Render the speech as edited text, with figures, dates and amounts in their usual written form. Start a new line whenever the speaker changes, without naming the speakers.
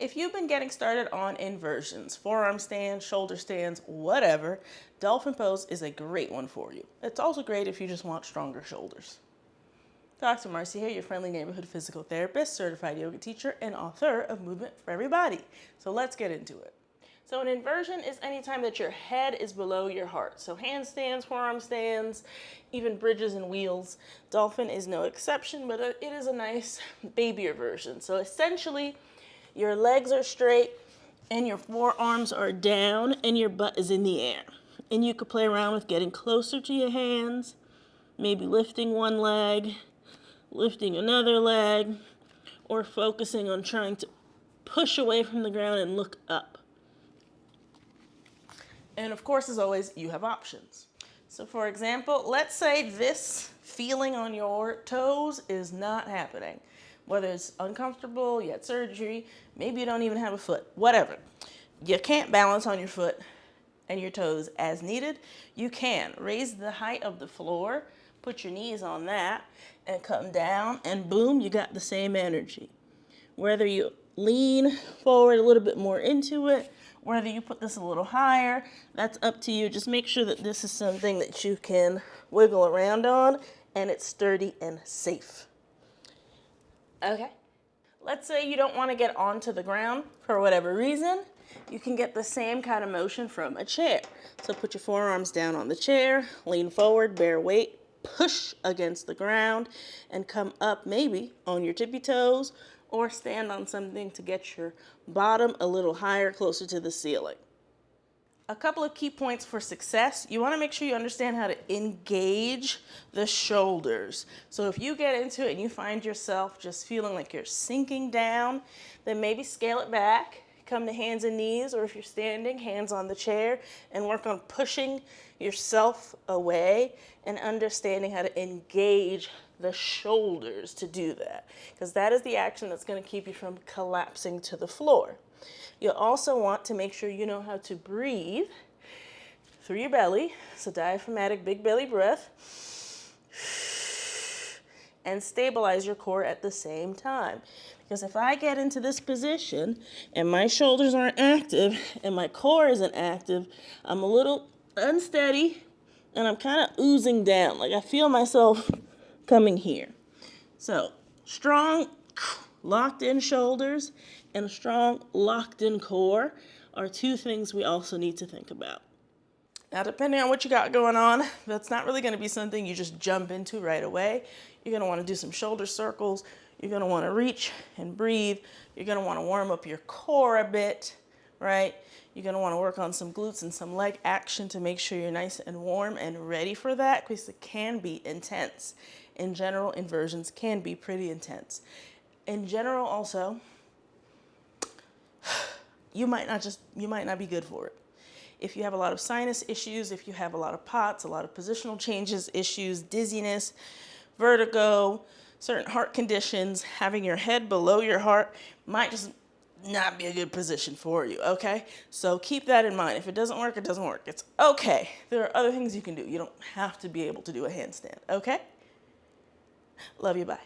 If you've been getting started on inversions, forearm stands, shoulder stands, whatever, Dolphin Pose is a great one for you. It's also great if you just want stronger shoulders. Dr. Marcia here, your friendly neighborhood physical therapist, certified yoga teacher, and author of Movement for Everybody. So let's get into it. So an inversion is any time that your head is below your heart. So handstands, forearm stands, even bridges and wheels. Dolphin is no exception, but it is a nice babier version. So essentially, your legs are straight and your forearms are down and your butt is in the air. And you could play around with getting closer to your hands, maybe lifting one leg, lifting another leg, or focusing on trying to push away from the ground and look up. And of course, as always, you have options. So for example, let's say this feeling on your toes is not happening. Whether it's uncomfortable, you had surgery, maybe you don't even have a foot, whatever. You can't balance on your foot and your toes as needed. You can raise the height of the floor, put your knees on that, and come down, and boom, you got the same energy. Whether you lean forward a little bit more into it, whether you put this a little higher, that's up to you. Just make sure that this is something that you can wiggle around on and it's sturdy and safe. Okay, let's say you don't want to get onto the ground for whatever reason. You can get the same kind of motion from a chair. So put your forearms down on the chair, lean forward, bear weight, push against the ground, and come up maybe on your tippy toes or stand on something to get your bottom a little higher, closer to the ceiling. A couple of key points for success. You want to make sure you understand how to engage the shoulders. So if you get into it and you find yourself just feeling like you're sinking down, then maybe scale it back, come to hands and knees, or if you're standing, hands on the chair, and work on pushing yourself away and understanding how to engage the shoulders to do that, because that is the action that's going to keep you from collapsing to the floor. You'll also want to make sure you know how to breathe through your belly, so diaphragmatic big belly breath, and stabilize your core at the same time. Because if I get into this position and my shoulders aren't active and my core isn't active, I'm a little unsteady and I'm kind of oozing down. Like I feel myself coming here. So strong, locked in shoulders and a strong, locked in core are two things we also need to think about. Now, depending on what you got going on, that's not really going to be something you just jump into right away. You're going to want to do some shoulder circles. You're going to want to reach and breathe. You're going to want to warm up your core a bit, right? You're going to want to work on some glutes and some leg action to make sure you're nice and warm and ready for that, because it can be intense. In general, inversions can be pretty intense. In general, also, you might not be good for it. If you have a lot of sinus issues, if you have a lot of POTS, a lot of positional changes, issues, dizziness, vertigo, certain heart conditions, having your head below your heart might just not be a good position for you, okay? So keep that in mind. If it doesn't work, it doesn't work. It's okay. There are other things you can do. You don't have to be able to do a handstand, okay? Love you, bye.